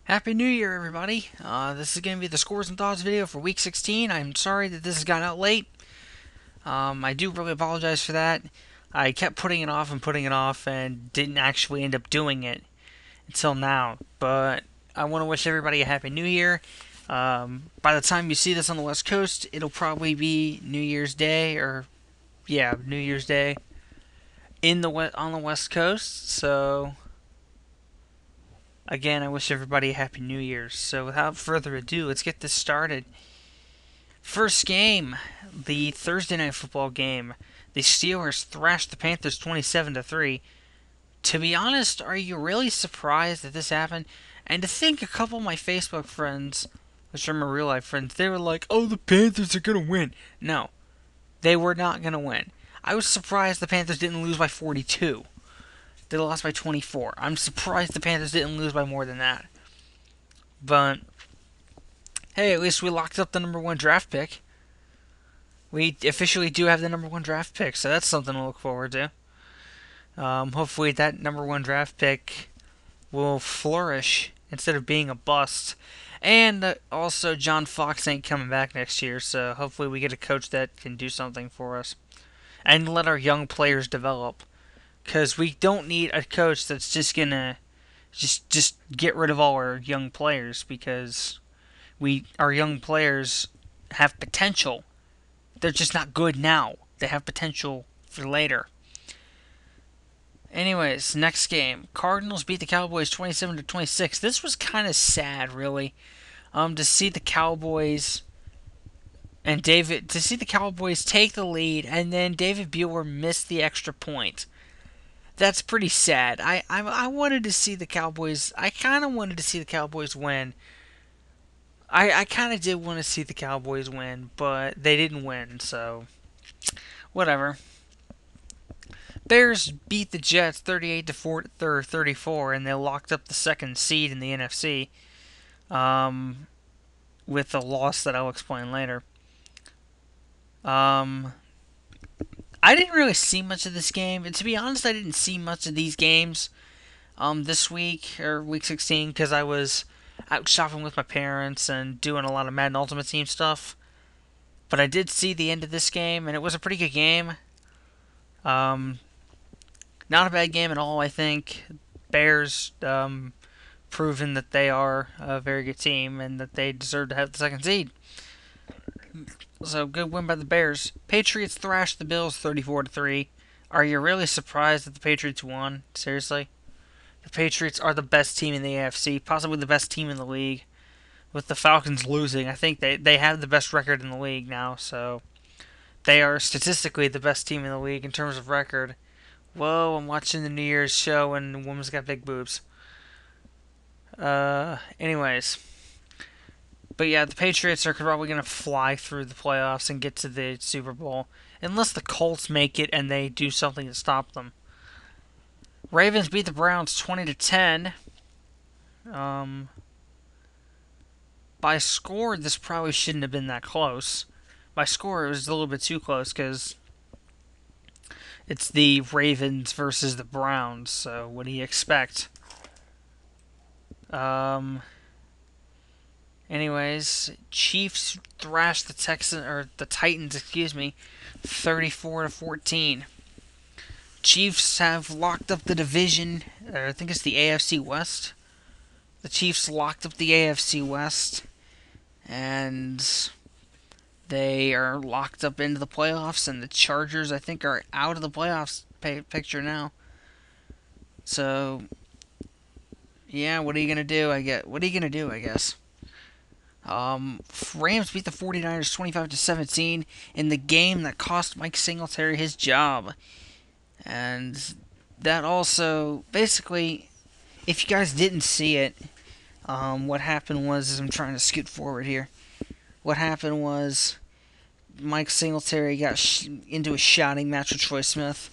Happy New Year, everybody. This is going to be the scores and thoughts video for Week 16. I'm sorry that this has gone out late. I do really apologize for that. I kept putting it off and putting it off and didn't actually end up doing it until now. But I want to wish everybody a Happy New Year. By the time you see this on the West Coast, it'll probably be New Year's Day, or yeah, New Year's Day on the West Coast. So again, I wish everybody a Happy New Year. So without further ado, let's get this started. First game, the Thursday night football game. The Steelers thrashed the Panthers 27-3. To be honest, are you really surprised that this happened? And to think a couple of my Facebook friends, which are my real life friends, they were like, "Oh, the Panthers are gonna win." No, they were not gonna win. I was surprised the Panthers didn't lose by 42. They lost by 24. I'm surprised the Panthers didn't lose by more than that. But hey, at least we locked up the number one draft pick. We officially do have the number one draft pick, so that's something to look forward to. Hopefully, that number one draft pick will flourish instead of being a bust. And also, John Fox ain't coming back next year, so hopefully, we get a coach that can do something for us and let our young players develop. Because we don't need a coach that's just gonna just get rid of all our young players, because our young players have potential. They're just not good now. They have potential for later. Anyways, next game. Cardinals beat the Cowboys 27-26. This was kind of sad, really. To see the Cowboys take the lead and then David Bueller miss the extra point. That's pretty sad. I wanted to see the Cowboys. I kind of wanted to see the Cowboys win. I kind of did want to see the Cowboys win, but they didn't win, so whatever. Bears beat the Jets 38 to 34, and they locked up the second seed in the NFC. With a loss that I'll explain later. I didn't really see much of this game, and to be honest, I didn't see much of these games this week or week 16 because I was out shopping with my parents and doing a lot of Madden Ultimate Team stuff. But I did see the end of this game, and it was a pretty good game. Not a bad game at all, I think. Bears proven that they are a very good team and that they deserve to have the second seed. So good win by the Bears. Patriots thrashed the Bills 34-3. Are you really surprised that the Patriots won? Seriously? The Patriots are the best team in the AFC, possibly the best team in the league. With the Falcons losing, I think they have the best record in the league now, so they are statistically the best team in the league in terms of record. Whoa, I'm watching the New Year's show and the woman's got big boobs. Anyways. But yeah, the Patriots are probably going to fly through the playoffs and get to the Super Bowl. Unless the Colts make it and they do something to stop them. Ravens beat the Browns 20-10. By score, this probably shouldn't have been that close. By score, it was a little bit too close because it's the Ravens versus the Browns. So what do you expect? Anyways, Chiefs thrashed the Titans, 34-14. Chiefs have locked up the division. I think it's the AFC West. The Chiefs locked up the AFC West, and they are locked up into the playoffs. And the Chargers, I think, are out of the playoffs picture now. So, yeah, what are you gonna do? I guess. Rams beat the 49ers 25-17 in the game that cost Mike Singletary his job. And that also, basically, if you guys didn't see it, what happened was, I'm trying to scoot forward here. What happened was Mike Singletary got into a shouting match with Troy Smith.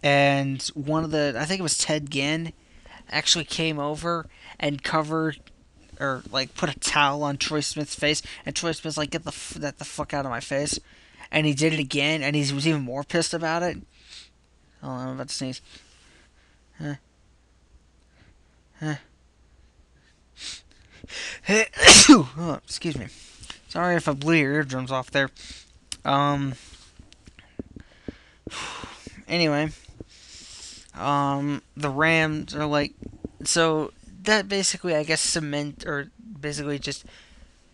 And I think it was Ted Ginn, actually came over and covered or like put a towel on Troy Smith's face, and Troy Smith's like, "Get the fuck out of my face," and he did it again, and he was even more pissed about it. Hold on, I'm about to sneeze. Huh. Huh. Oh, excuse me. Sorry if I blew your eardrums off there. Um. Anyway, the Rams are like, so that basically, I guess, basically just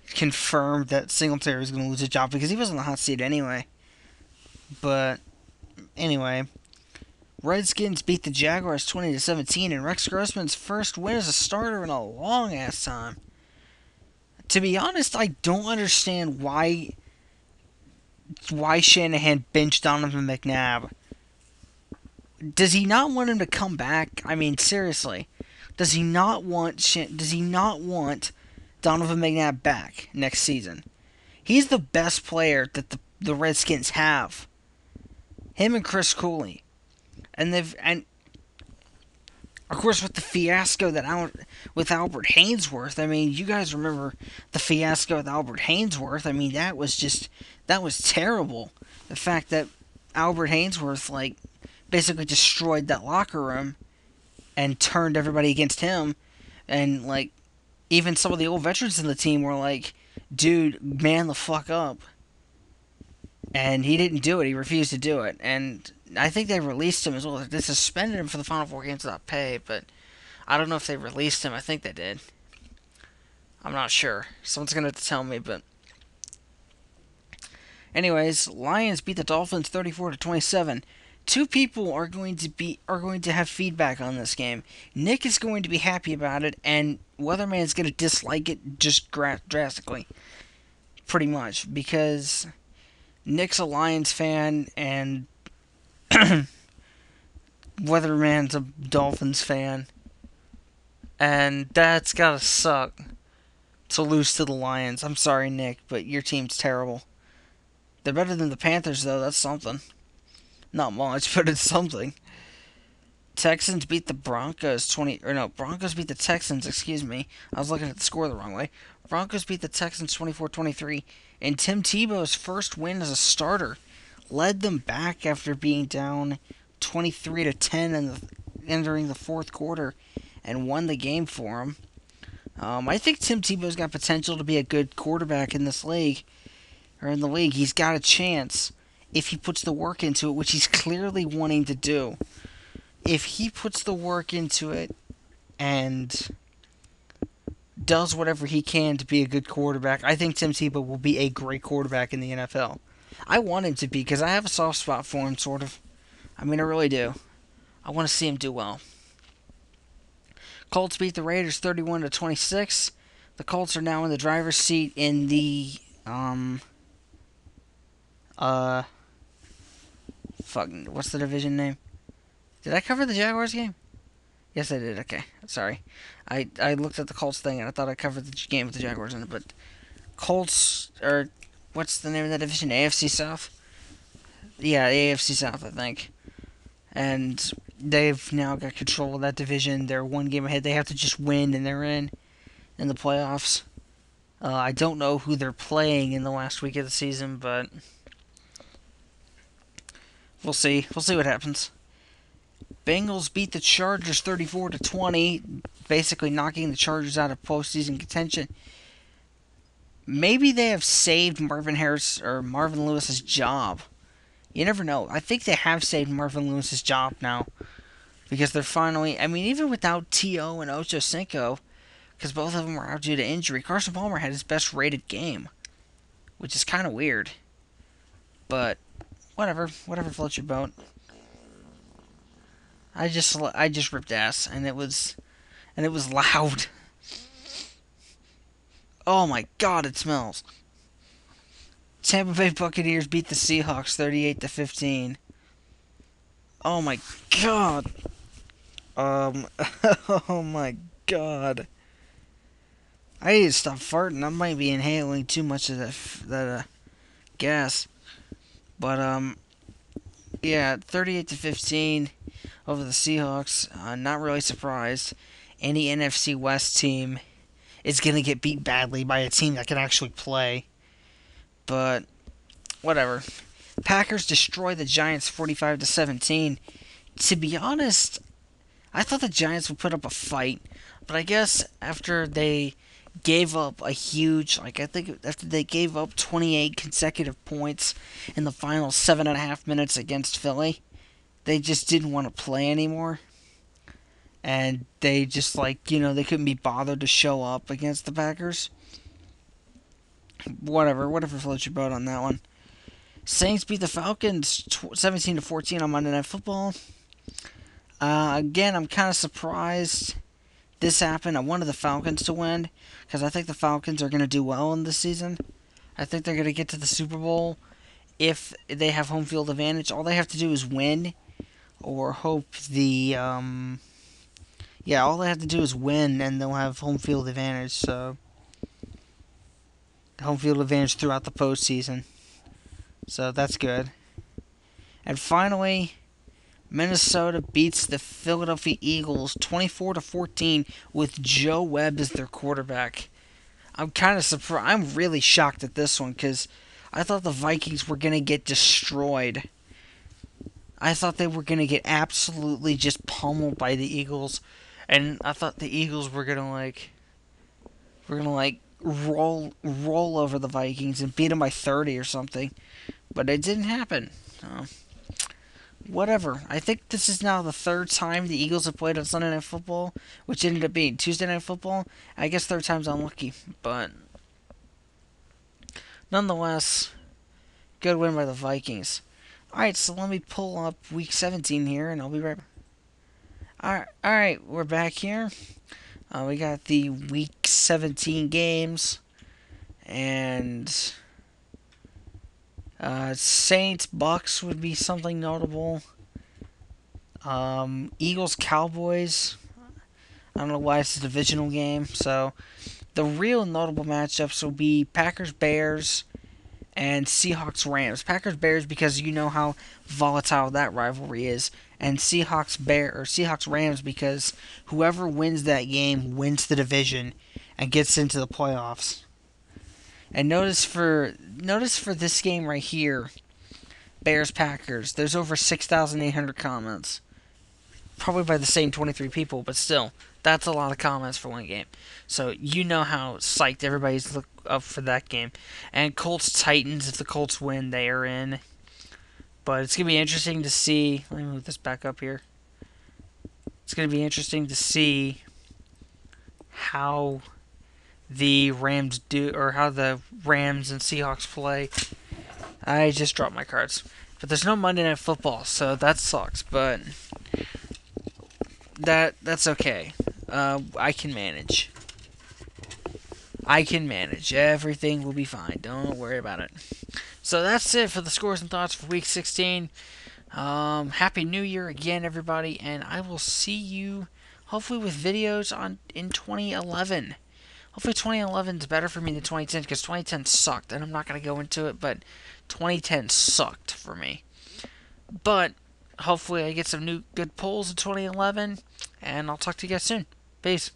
confirmed that Singletary was going to lose a job because he was on the hot seat anyway. But anyway, Redskins beat the Jaguars 20-17, and Rex Grossman's first win as a starter in a long ass time. To be honest, I don't understand why Shanahan benched Donovan McNabb. Does he not want him to come back? I mean, seriously, does he not want Donovan McNabb back next season? He's the best player that the Redskins have. Him and Chris Cooley, and of course with the fiasco with Albert Haynesworth. I mean, you guys remember the fiasco with Albert Haynesworth? I mean, that was terrible. The fact that Albert Haynesworth basically destroyed that locker room and turned everybody against him, and even some of the old veterans in the team were like, dude, man the fuck up. And he didn't do it. He refused to do it. And I think they released him as well. They suspended him for the final 4 games without pay, but I don't know if they released him. I think they did. I'm not sure. Someone's going to have to tell me, but anyways, Lions beat the Dolphins 34-27. Two people are going to have feedback on this game. Nick is going to be happy about it, and Weatherman is going to dislike it just drastically, pretty much, because Nick's a Lions fan and Weatherman's a Dolphins fan, and that's gotta suck to lose to the Lions. I'm sorry, Nick, but your team's terrible. They're better than the Panthers, though. That's something. Not much, but it's something. Texans beat the Broncos Broncos beat the Texans, excuse me. I was looking at the score the wrong way. Broncos beat the Texans 24-23, and Tim Tebow's first win as a starter led them back after being down 23-10 entering the fourth quarter and won the game for him. I think Tim Tebow's got potential to be a good quarterback in this league, or in the league. He's got a chance if he puts the work into it, which he's clearly wanting to do. If he puts the work into it and does whatever he can to be a good quarterback, I think Tim Tebow will be a great quarterback in the NFL. I want him to be, because I have a soft spot for him, sort of. I mean, I really do. I want to see him do well. Colts beat the Raiders 31-26. The Colts are now in the driver's seat in the what's the division name? Did I cover the Jaguars game? Yes, I did. Okay, sorry. I looked at the Colts thing and I thought I covered the game with the Jaguars in it, but Colts, or what's the name of that division? AFC South? Yeah, the AFC South, I think. And they've now got control of that division. They're one game ahead. They have to just win, and they're in the playoffs. I don't know who they're playing in the last week of the season, but we'll see. We'll see what happens. Bengals beat the Chargers 34-20, basically knocking the Chargers out of postseason contention. Maybe they have saved Marvin Lewis's job. You never know. I think they have saved Marvin Lewis's job now, because they're finally, I mean, even without T.O. and Ocho Cinco, because both of them were out due to injury, Carson Palmer had his best rated game, which is kind of weird. But whatever floats your boat. I just ripped ass, and it was loud. Oh my God, it smells. Tampa Bay Buccaneers beat the Seahawks 38-15. Oh my God. Oh my God. I need to stop farting. I might be inhaling too much of that gas. But yeah, 38-15 over the Seahawks. Not really surprised. Any NFC West team is gonna get beat badly by a team that can actually play. But whatever. Packers destroy the Giants 45-17. To be honest, I thought the Giants would put up a fight, but I guess after they gave up a huge, I think after they gave up 28 consecutive points in the final 7.5 minutes against Philly, they just didn't want to play anymore. And they just, they couldn't be bothered to show up against the Packers. Whatever floats your boat on that one. Saints beat the Falcons 17-14 on Monday Night Football. Again, I'm kind of surprised this happened. I wanted the Falcons to win because I think the Falcons are going to do well in this season. I think they're going to get to the Super Bowl if they have home field advantage. All they have to do is win or hope all they have to do is win and they'll have home field advantage. So, home field advantage throughout the postseason. So, that's good. And finally, Minnesota beats the Philadelphia Eagles 24-14 with Joe Webb as their quarterback. I'm kind of surprised. I'm really shocked at this one because I thought the Vikings were going to get destroyed. I thought they were going to get absolutely just pummeled by the Eagles. And I thought the Eagles were going to roll over the Vikings and beat them by 30 or something. But it didn't happen. Whatever. I think this is now the third time the Eagles have played on Sunday Night Football, which ended up being Tuesday Night Football. I guess third time's unlucky, but nonetheless, good win by the Vikings. Alright, so let me pull up Week 17 here, and I'll be right back. Alright, we're back here. We got the Week 17 games, and Saints, Bucs would be something notable. Eagles, Cowboys. I don't know why it's a divisional game. So, the real notable matchups will be Packers, Bears, and Seahawks, Rams. Packers, Bears because you know how volatile that rivalry is, and Seahawks, Rams because whoever wins that game wins the division and gets into the playoffs. And notice for this game right here, Bears Packers, there's over 6,800 comments. Probably by the same 23 people, but still, that's a lot of comments for one game. So you know how psyched everybody's up for that game. And Colts Titans, if the Colts win, they are in. But it's gonna be interesting to see. Let me move this back up here. It's gonna be interesting to see how the Rams do, or how the Rams and Seahawks play. I just dropped my cards. But there's no Monday Night Football, so that sucks. But that's okay. I can manage. Everything will be fine. Don't worry about it. So that's it for the scores and thoughts for Week 16. Happy New Year again, everybody, and I will see you hopefully with videos in 2011. Hopefully 2011 is better for me than 2010 because 2010 sucked, and I'm not going to go into it, but 2010 sucked for me. But hopefully I get some new good polls in 2011, and I'll talk to you guys soon. Peace.